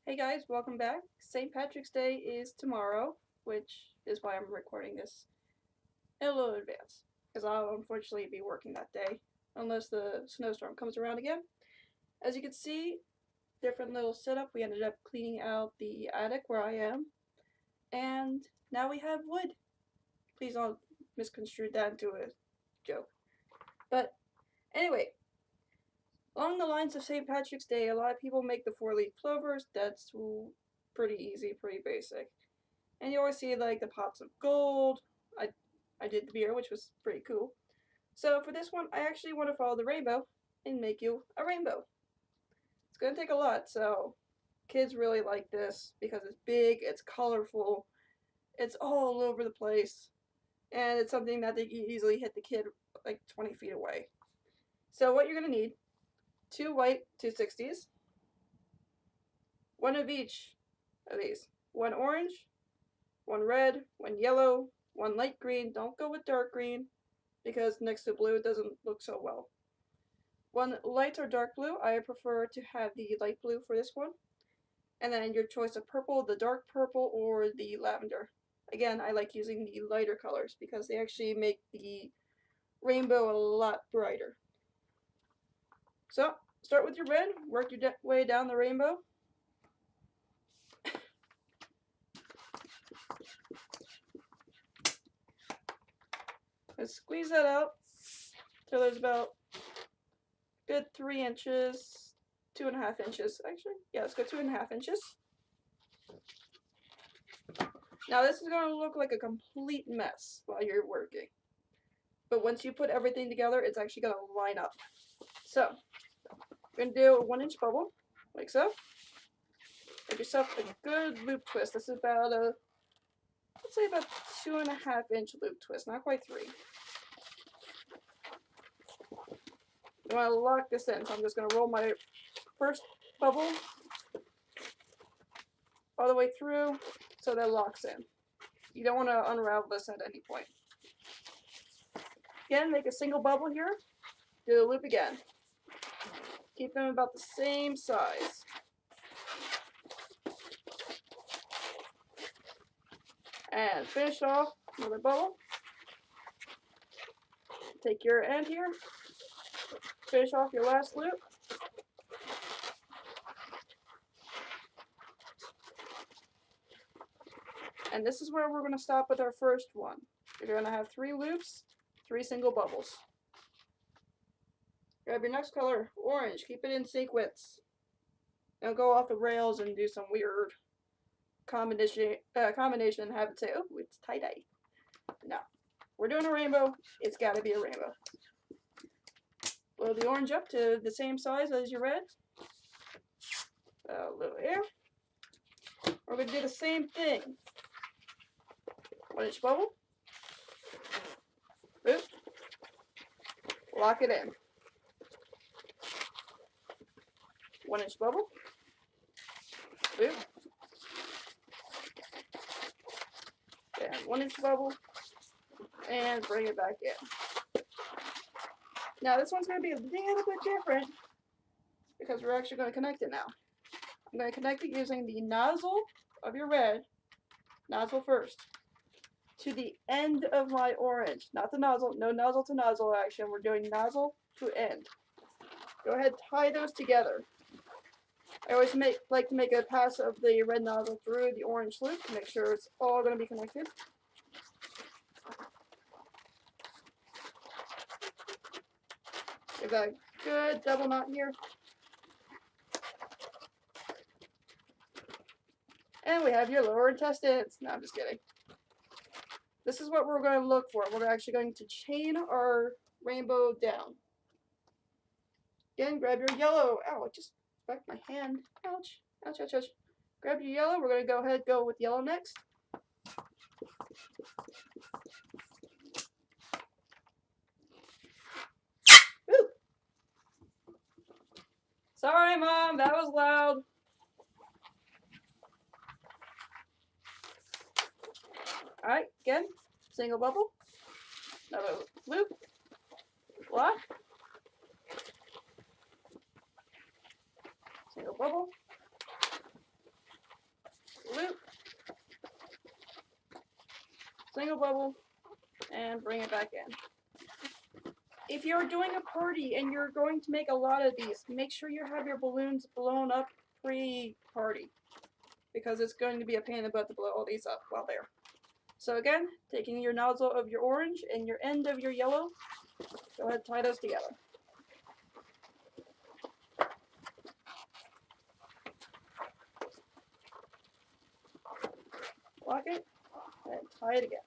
Hey guys, welcome back. St. Patrick's Day is tomorrow, which is why I'm recording this in a little advance, because I'll unfortunately be working that day, unless the snowstorm comes around again. As you can see, different little setup. We ended up cleaning out the attic where I am, and now we have wood. Please don't misconstrue that into a joke. But anyway, along the lines of St. Patrick's Day, a lot of people make the four-leaf clovers. That's pretty easy, pretty basic. And you always see like the pots of gold. I did the beer, which was pretty cool. So for this one, I actually want to follow the rainbow and make you a rainbow. It's gonna take a lot, so kids really like this because it's big, it's colorful, it's all over the place, and it's something that they can easily hit the kid like 20 feet away. So what you're gonna need: two white 260s, one of each of these, one orange, one red, one yellow, one light green. Don't go with dark green because next to blue it doesn't look so well. One light or dark blue. I prefer to have the light blue for this one. And then your choice of purple, the dark purple or the lavender. Again, I like using the lighter colors because they actually make the rainbow a lot brighter. So, start with your red, work your way down the rainbow. And squeeze that out till there's about good 3 inches, 2.5 inches. Actually, yeah, let's go 2.5 inches. Now this is going to look like a complete mess while you're working. But once you put everything together, it's actually going to line up. So, you're going to do a 1-inch bubble, like so. Give yourself a good loop twist. This is about a, let's say about 2.5-inch loop twist, not quite 3. You want to lock this in, so I'm just going to roll my first bubble all the way through so that it locks in. You don't want to unravel this at any point. Again, make a single bubble here, do the loop again. Keep them about the same size. And finish off another bubble. Take your end here, finish off your last loop. And this is where we're going to stop with our first one. You're going to have 3 loops, 3 single bubbles. Grab your next color, orange, keep it in sequence. Don't go off the rails and do some weird combination and have it say, oh, it's tie-dye. No. We're doing a rainbow, it's got to be a rainbow. Blow the orange up to the same size as your red. A little air. We're going to do the same thing. 1-inch bubble. Boop. Lock it in. 1-inch bubble. Boop. And 1-inch bubble. And bring it back in. Now this one's going to be a little bit different because we're actually going to connect it now. I'm going to connect it using the nozzle of your red, nozzle first, to the end of my orange. Not the nozzle, no nozzle to nozzle action. We're doing nozzle to end. Go ahead, tie those together. I always like to make a pass of the red nozzle through the orange loop to make sure it's all going to be connected. Give that a good double knot here. And we have your lower intestines. No, I'm just kidding. This is what we're going to look for. We're actually going to chain our rainbow down. Again, grab your yellow. Ow, I just smacked my hand. Ouch. Ouch, ouch, ouch. Grab your yellow. We're going to go with yellow next. Ooh. Sorry, Mom. That was loud. Alright, again, single bubble, another loop, lock, single bubble, loop, single bubble, and bring it back in. If you're doing a party and you're going to make a lot of these, make sure you have your balloons blown up pre-party, because it's going to be a pain in the butt to blow all these up while there. So again, taking your nozzle of your orange and your end of your yellow, go ahead and tie those together. Lock it, and tie it again.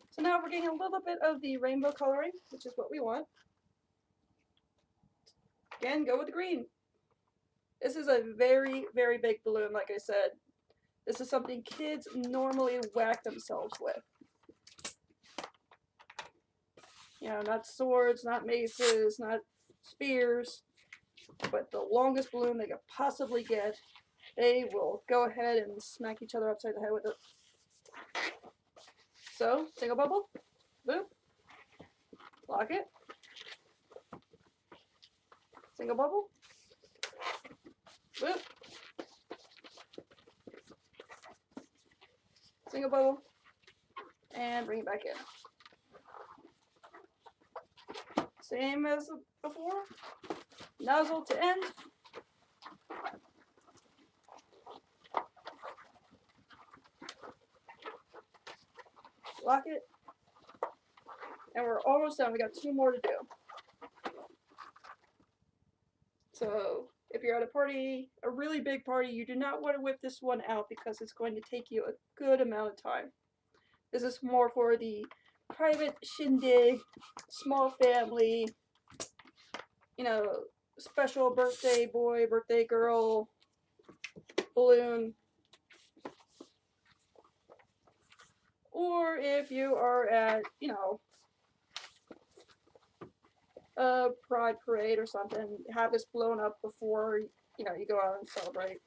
So now we're getting a little bit of the rainbow coloring, which is what we want. Again, go with the green. This is a very, very big balloon, like I said. This is something kids normally whack themselves with. You know, not swords, not maces, not spears, but the longest balloon they could possibly get, they will go ahead and smack each other upside the head with it. So, single bubble, boop, lock it, single bubble, boop, single bubble, and bring it back in. Same as before, nozzle to end, lock it, and we're almost done. We got 2 more to do. So if you're at a party, a really big party, you do not want to whip this one out because it's going to take you a good amount of time. This is more for the private shindig, small family, you know, special birthday boy, birthday girl, balloon. Or if you are at, you know, a pride parade or something, have this blown up before, you know, you go out and celebrate.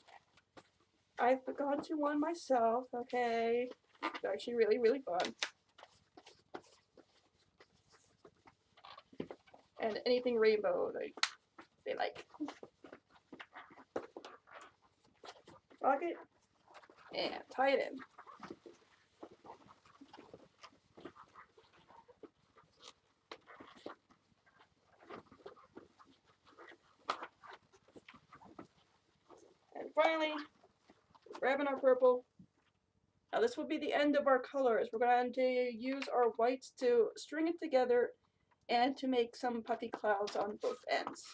I've gone to one myself, okay? It's actually really, really fun. And anything rainbow, they like. Lock it, and tie it in. And finally, grabbing our purple. Now this will be the end of our colors. We're going to use our whites to string it together and to make some puffy clouds on both ends.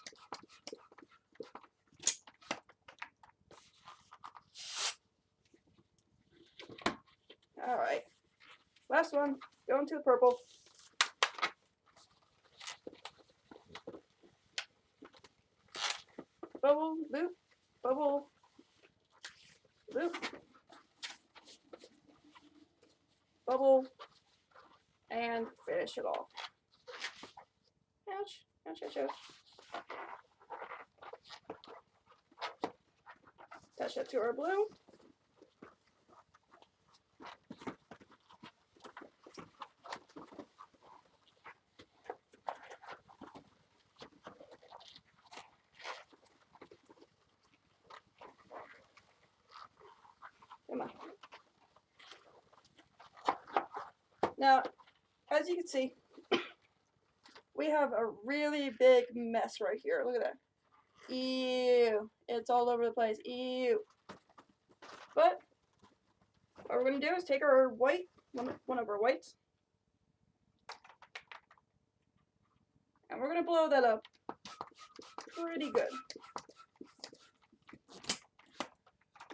Alright, last one, go into the purple. Bubble, loop, bubble, loop, bubble, and finish it off. Ouch, ouch, ouch, ouch. Attach that to our blue. Come on. Now, as you can see, we have a really big mess right here. Look at that. Ew. It's all over the place. Ew. But what we're going to do is take our white, one of our whites, and we're going to blow that up pretty good.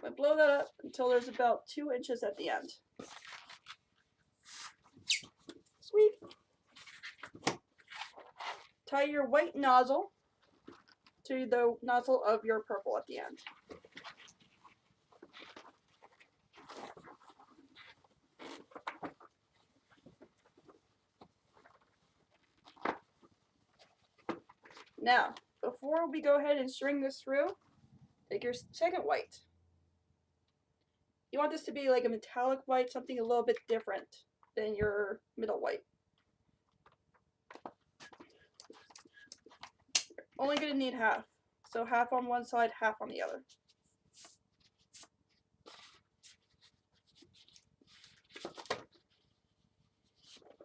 But blow that up until there's about 2 inches at the end. Sweet. Tie your white nozzle to the nozzle of your purple at the end. Now, before we go ahead and string this through, take your second white. You want this to be like a metallic white, something a little bit different than your middle white. You're only going to need half. So half on one side, half on the other.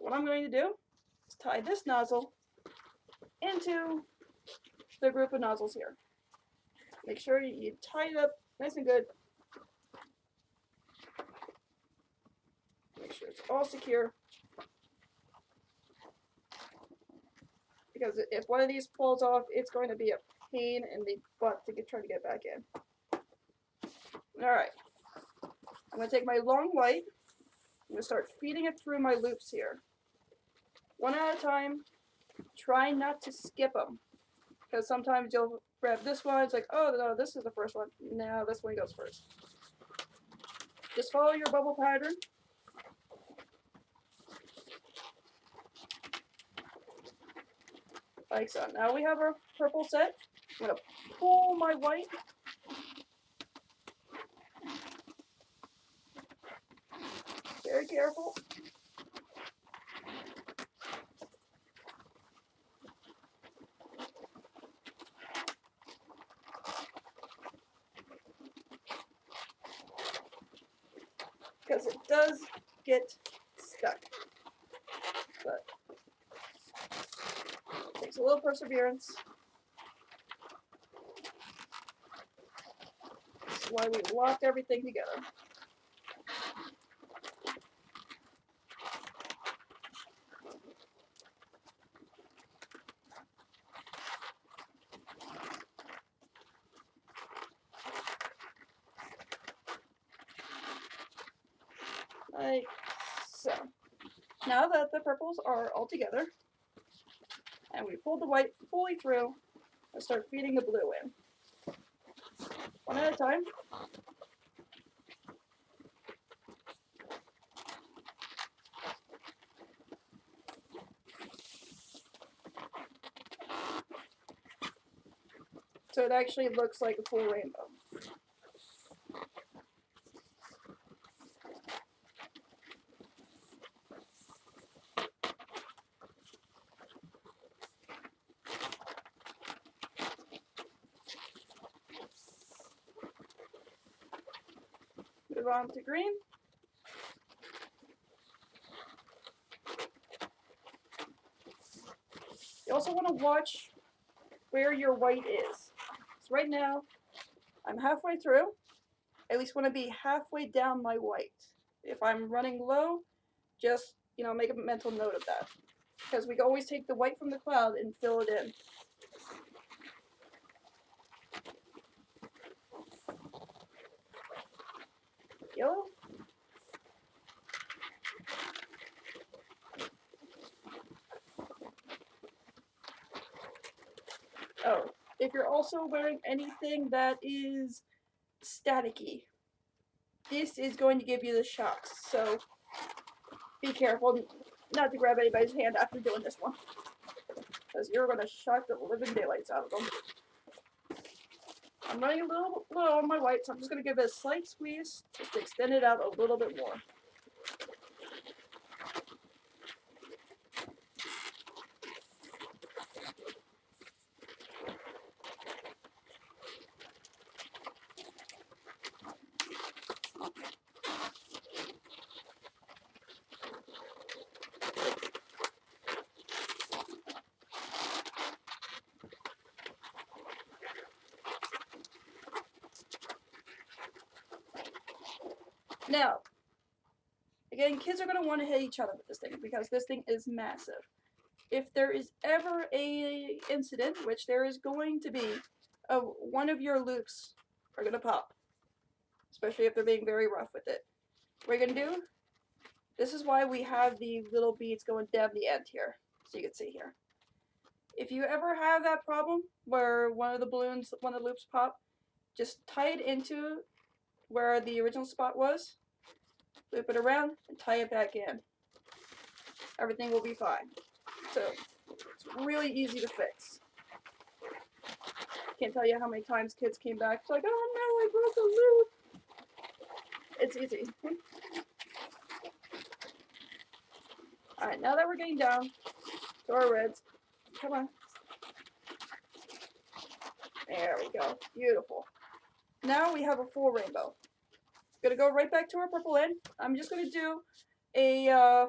What I'm going to do is tie this nozzle into the group of nozzles here. Make sure you tie it up nice and good. Make sure it's all secure. Because if one of these falls off, it's going to be a pain in the butt to try to get back in. Alright. I'm going to take my long white. I'm going to start feeding it through my loops here. One at a time. Try not to skip them. Because sometimes you'll grab this one, it's like, oh no, this is the first one. No, this one goes first. Just follow your bubble pattern. Like so. Now we have our purple set. I'm going to pull my white. Very careful. Because it does get stuck. But it takes a little perseverance. That's why we lock everything together. Like so. Now that the purples are all together, and we pulled the white fully through, let's start feeding the blue in. One at a time. So it actually looks like a full rainbow. Move on to green. You also want to watch where your white is. So right now, I'm halfway through. I at least want to be halfway down my white. If I'm running low, just, make a mental note of that. Because we can always take the white from the cloud and fill it in. Yellow. Oh, if you're also wearing anything that is staticky, this is going to give you the shocks. So be careful not to grab anybody's hand after doing this one, because you're going to shock the living daylights out of them. I'm running a little low on my white, so I'm just going to give it a slight squeeze just to extend it out a little bit more. Now, again, kids are going to want to hit each other with this thing because this thing is massive. If there is ever a incident, which there is going to be, of one of your loops are going to pop, especially if they're being very rough with it. What you're going to do, this is why we have the little beads going down the end here, so you can see here. If you ever have that problem where one of the loops pop, just tie it into where the original spot was, loop it around, and tie it back in. Everything will be fine. So, it's really easy to fix. Can't tell you how many times kids came back like, oh no, I broke a loop. It's easy. Alright, now that we're getting down to our reds, come on. There we go. Beautiful. Now we have a full rainbow. Gonna go right back to our purple end. I'm just gonna do a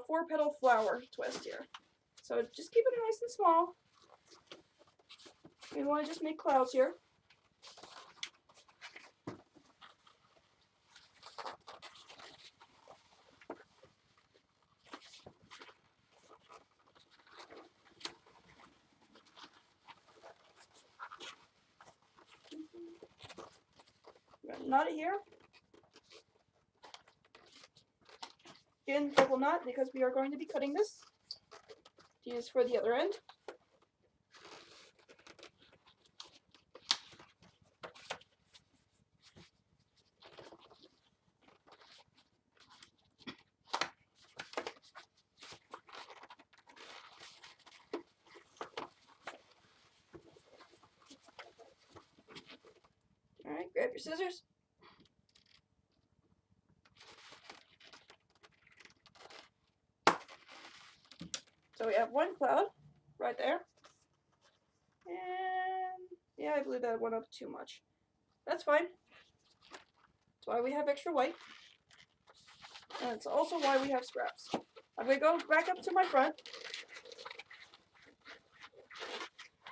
4-petal flower twist here. So just keep it nice and small. We want to just make clouds here. We're going to knot it here. Again, double knot because we are going to be cutting this to use for the other end. Alright, grab your scissors. So we have one cloud right there. And yeah, I believe that went up too much. That's fine. That's why we have extra white. And it's also why we have scraps. I'm going to go back up to my front.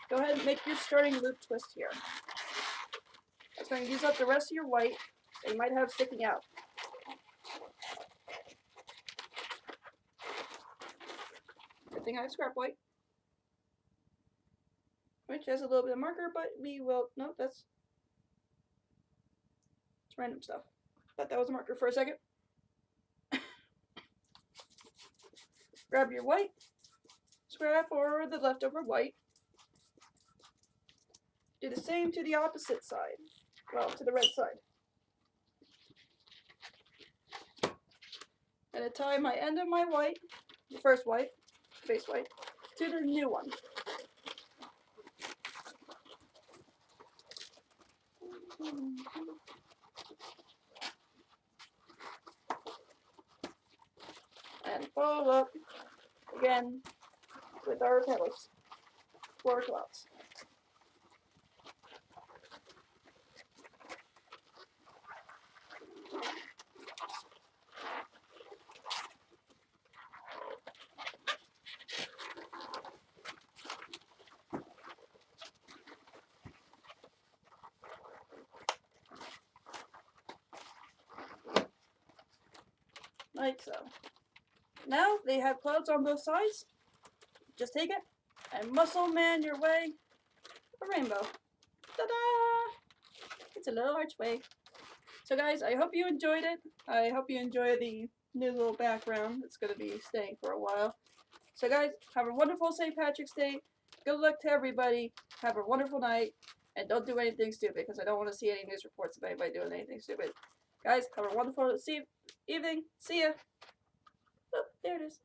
Go ahead and make your starting loop twist here. That's going to use up the rest of your white that you might have sticking out. Good thing I have scrap white, which has a little bit of marker, but we will, no, that's random stuff. Thought that was a marker for a second. Grab your white scrap or the leftover white. Do the same to the opposite side. Well, to the red side. And I tie my end of my white, the first white, base white, to the new one. And follow up again with our petals for clouds. Like so. Now they have clouds on both sides. Just take it and muscle man your way a rainbow. Ta-da! It's a little archway. So guys, I hope you enjoyed it. I hope you enjoy the new little background. It's going to be staying for a while. So guys, have a wonderful St. Patrick's Day. Good luck to everybody. Have a wonderful night. And don't do anything stupid because I don't want to see any news reports of anybody doing anything stupid. Guys, have a wonderful evening. See ya. Oh, there it is.